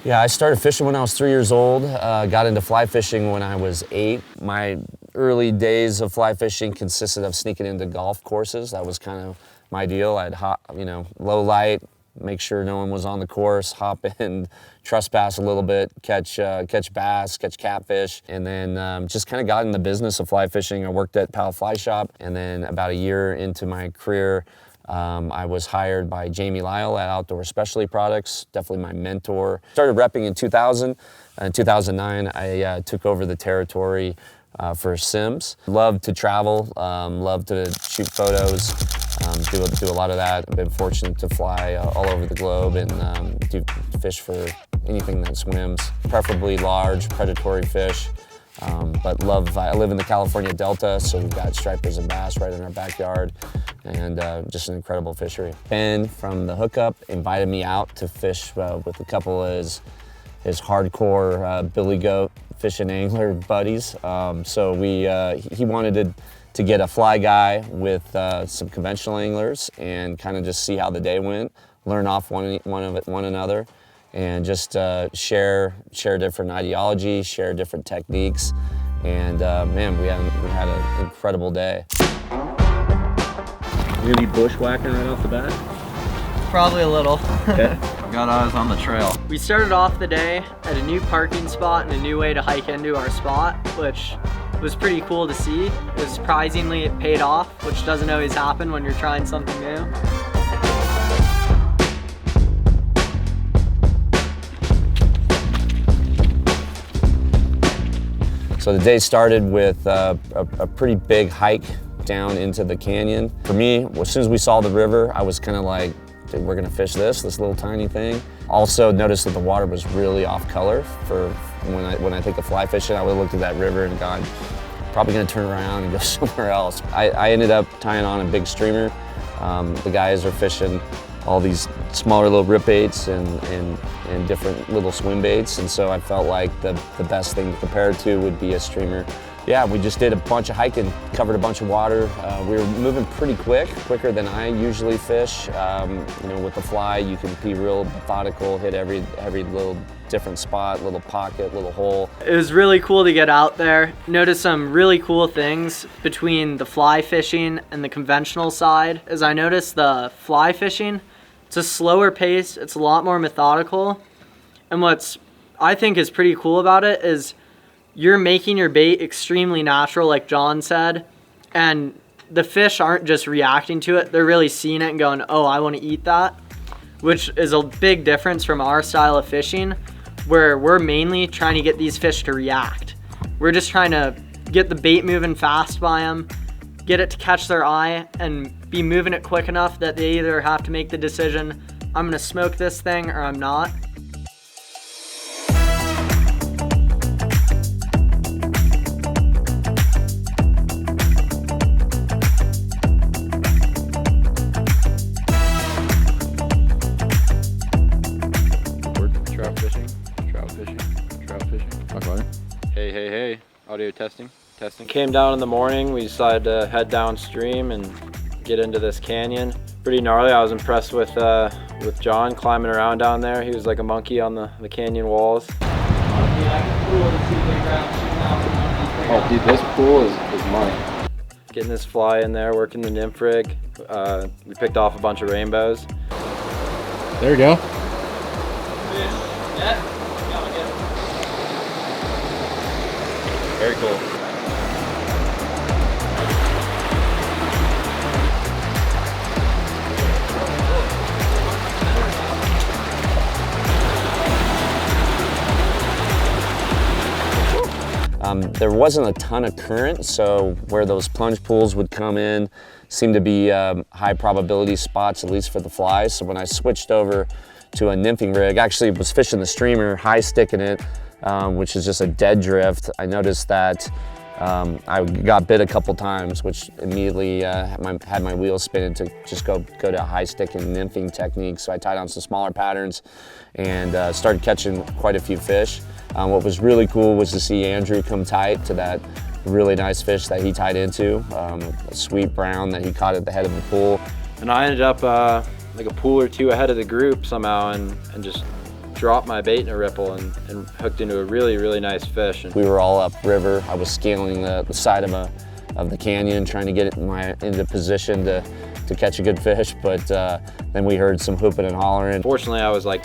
Yeah, I started fishing when I was 3 years old. Got into fly fishing when I was 8. My early days of fly fishing consisted of sneaking into golf courses. That was kind of my deal. I'd hop, low light, make sure no one was on the course, hop in, trespass a little bit, catch bass, catch catfish, and then just kind of got in the business of fly fishing. I worked at Pal Fly Shop, and then about a year into my career, I was hired by Jamie Lyle at Outdoor Specialty Products, definitely my mentor. Started repping in 2000. In 2009, I took over the territory for Sims. Love to travel, love to shoot photos, do a lot of that. I've been fortunate to fly all over the globe and do fish for anything that swims, preferably large predatory fish. But I live in the California Delta, so we've got stripers and bass right in our backyard, and just an incredible fishery. Ben from the Hookup invited me out to fish with a couple of his hardcore billy goat fishing angler buddies. So he wanted to get a fly guy with some conventional anglers and kind of just see how the day went, learn off one another, and just share different ideology, share different techniques, and man, we had an incredible day. You gonna be bushwhacking right off the bat? Probably a little. Okay. Got eyes on the trail. We started off the day at a new parking spot and a new way to hike into our spot, which was pretty cool to see. Surprisingly, it paid off, which doesn't always happen when you're trying something new. So the day started with a pretty big hike down into the canyon. For me, as soon as we saw the river, I was kind of like, dude, we're gonna fish this little tiny thing. Also noticed that the water was really off color for when I think of fly fishing. I would have looked at that river and gone, probably gonna turn around and go somewhere else. I ended up tying on a big streamer. The guys are fishing all these smaller little rip baits and different little swim baits, and so I felt like the best thing to compare it to would be a streamer. Yeah, we just did a bunch of hiking, covered a bunch of water. We were moving pretty quicker than I usually fish. With the fly, you can be real methodical, hit every little different spot, little pocket, little hole. It was really cool to get out there, notice some really cool things between the fly fishing and the conventional side. As I noticed, the fly fishing, it's a slower pace, it's a lot more methodical, and what's I think is pretty cool about it is you're making your bait extremely natural, like John said, and the fish aren't just reacting to it, they're really seeing it and going, oh, I want to eat that, which is a big difference from our style of fishing, where we're mainly trying to get these fish to react. We're just trying to get the bait moving fast by them, get it to catch their eye, and be moving it quick enough that they either have to make the decision, I'm gonna smoke this thing or I'm not. Hey, audio testing. Came down in the morning, we decided to head downstream and get into this canyon. Pretty gnarly. I was impressed with John climbing around down there. He was like a monkey on the canyon walls. Oh dude, this pool is money. Getting this fly in there, working the nymph rig. We picked off a bunch of rainbows. There you go. Yeah. Very cool. There wasn't a ton of current, so where those plunge pools would come in seemed to be high probability spots, at least for the flies. So when I switched over to a nymphing rig, actually was fishing the streamer, high sticking it, which is just a dead drift. I noticed that I got bit a couple times, which immediately had my wheels spinning to just go to a high stick and nymphing technique. So I tied on some smaller patterns and started catching quite a few fish. What was really cool was to see Andrew come tight to that really nice fish that he tied into, a sweet brown that he caught at the head of the pool. And I ended up like a pool or two ahead of the group somehow and just dropped my bait in a ripple and hooked into a really, really nice fish. And we were all upriver. I was scaling the side of the canyon, trying to get it into position to catch a good fish, but then we heard some hooping and hollering. Fortunately, I was like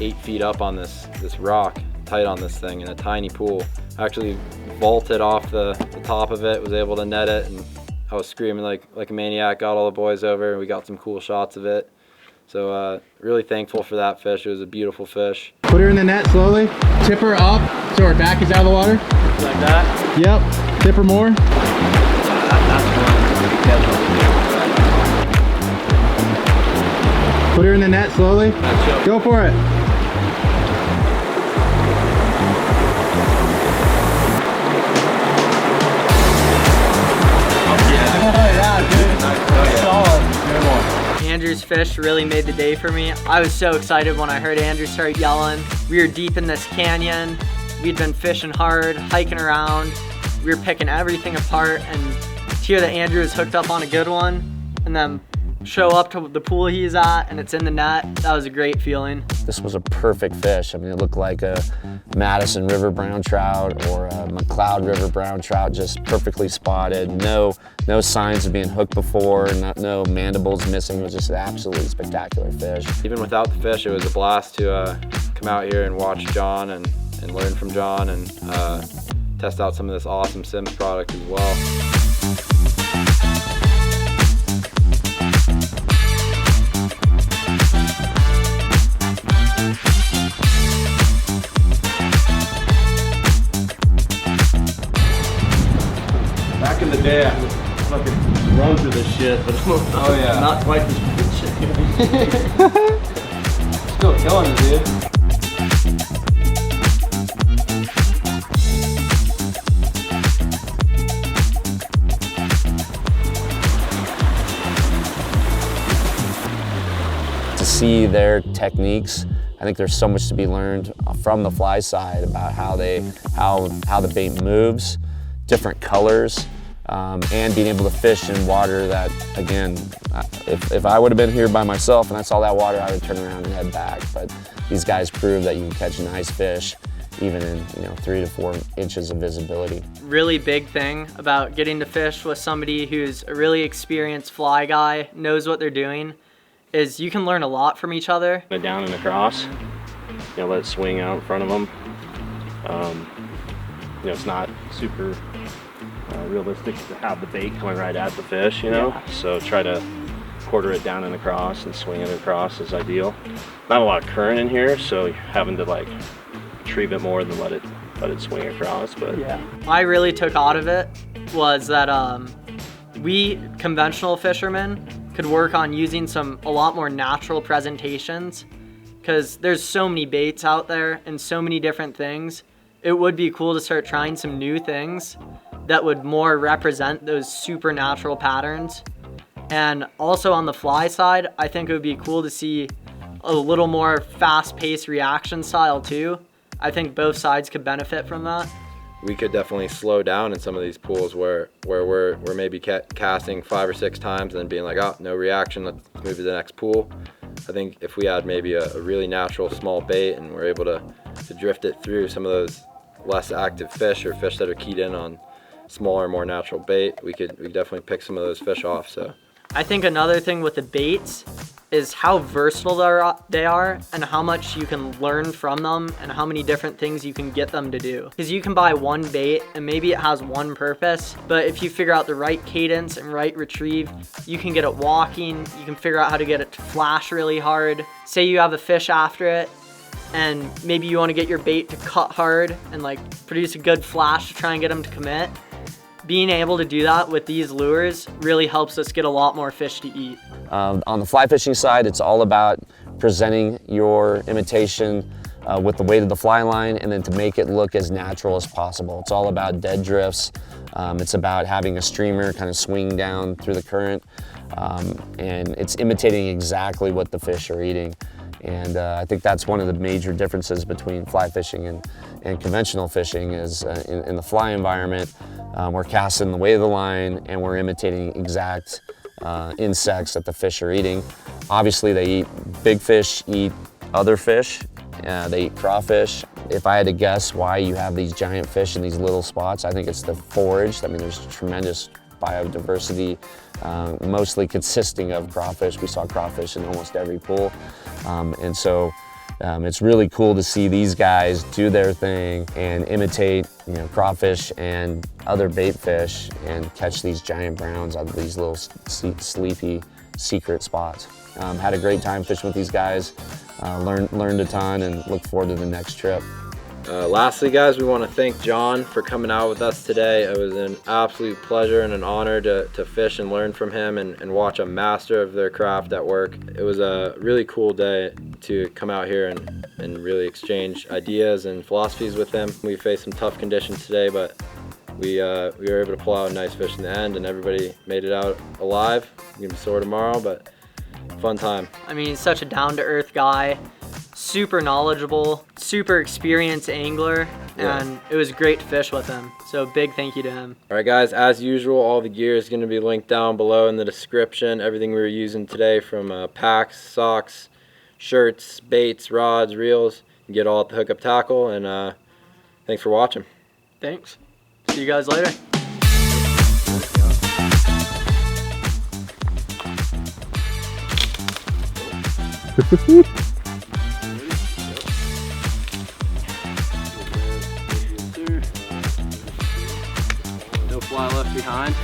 8 feet up on this rock, tight on this thing in a tiny pool. I actually vaulted off the top of it, was able to net it, and I was screaming like a maniac, got all the boys over, and we got some cool shots of it. So really thankful for that fish. It was a beautiful fish. Put her in the net slowly, tip her up so her back is out of the water. Like that? Yep, tip her more. Put her in the net slowly. Go for it. Andrew's fish really made the day for me. I was so excited when I heard Andrew start yelling. We were deep in this canyon. We'd been fishing hard, hiking around. We were picking everything apart, and to hear that Andrew was hooked up on a good one and then show up to the pool he's at and it's in the net, that was a great feeling. This was a perfect fish. I mean, it looked like a Madison River brown trout or a McLeod River brown trout, just perfectly spotted. No signs of being hooked before, no mandibles missing. It was just an absolutely spectacular fish. Even without the fish, it was a blast to come out here and watch John and learn from John and test out some of this awesome Sims product as well. Back in the day, I would fucking run through this shit, but Oh yeah. not quite this good shit. Still killing it, dude. To see their techniques, I think there's so much to be learned from the fly side about how the bait moves, different colors, and being able to fish in water that, again, if I would have been here by myself and I saw that water, I would turn around and head back. But these guys prove that you can catch nice fish even in 3 to 4 inches of visibility. Really big thing about getting to fish with somebody who's a really experienced fly guy, knows what they're doing, is you can learn a lot from each other. Down and across, let it swing out in front of them. It's not super realistic to have the bait coming right at the fish, Yeah. So try to quarter it down and across and swing it across is ideal. Not a lot of current in here, so having to like retrieve it more than let it swing across. But yeah, I really took out of it was that we conventional fishermen could work on using a lot more natural presentations, because there's so many baits out there and so many different things. It would be cool to start trying some new things that would more represent those supernatural patterns. And also on the fly side, I think it would be cool to see a little more fast-paced reaction style too. I think both sides could benefit from that. We could definitely slow down in some of these pools where we're maybe casting 5 or 6 times and then being like, oh, no reaction, let's move to the next pool. I think if we had maybe a really natural small bait and we're able to drift it through some of those less active fish or fish that are keyed in on smaller, more natural bait, we could definitely pick some of those fish off. So I think another thing with the baits is how versatile they are and how much you can learn from them and how many different things you can get them to do. Because you can buy one bait and maybe it has one purpose, but if you figure out the right cadence and right retrieve, you can get it walking, you can figure out how to get it to flash really hard. Say you have a fish after it and maybe you want to get your bait to cut hard and like produce a good flash to try and get them to commit. Being able to do that with these lures really helps us get a lot more fish to eat. On the fly fishing side, it's all about presenting your imitation with the weight of the fly line and then to make it look as natural as possible. It's all about dead drifts. It's about having a streamer kind of swing down through the current, and it's imitating exactly what the fish are eating. And I think that's one of the major differences between fly fishing and conventional fishing is in the fly environment, we're casting the weight of the line and we're imitating exact insects that the fish are eating. Obviously big fish eat other fish, They eat crawfish. If I had to guess why you have these giant fish in these little spots, I think it's the forage. I mean, there's tremendous biodiversity, mostly consisting of crawfish. We saw crawfish in almost every pool. And so it's really cool to see these guys do their thing and imitate, you know, crawfish and other bait fish and catch these giant browns out of these little sleepy secret spots. Had a great time fishing with these guys, learned a ton, and look forward to the next trip. Lastly, guys, we want to thank John for coming out with us today. It was an absolute pleasure and an honor to fish and learn from him and watch a master of their craft at work. It was a really cool day to come out here and really exchange ideas and philosophies with him. We faced some tough conditions today, but we were able to pull out a nice fish in the end, and everybody made it out alive. We're gonna be sore tomorrow, but fun time. I mean, he's such a down-to-earth guy, super knowledgeable, super experienced angler, and it was great to fish with him. So big thank you to him. All right, guys, as usual, all the gear is going to be linked down below in the description. Everything we were using today, from packs, socks, shirts, baits, rods, reels. You can get all at the Hookup Tackle, and thanks for watching. Thanks. See you guys later. No fly left behind.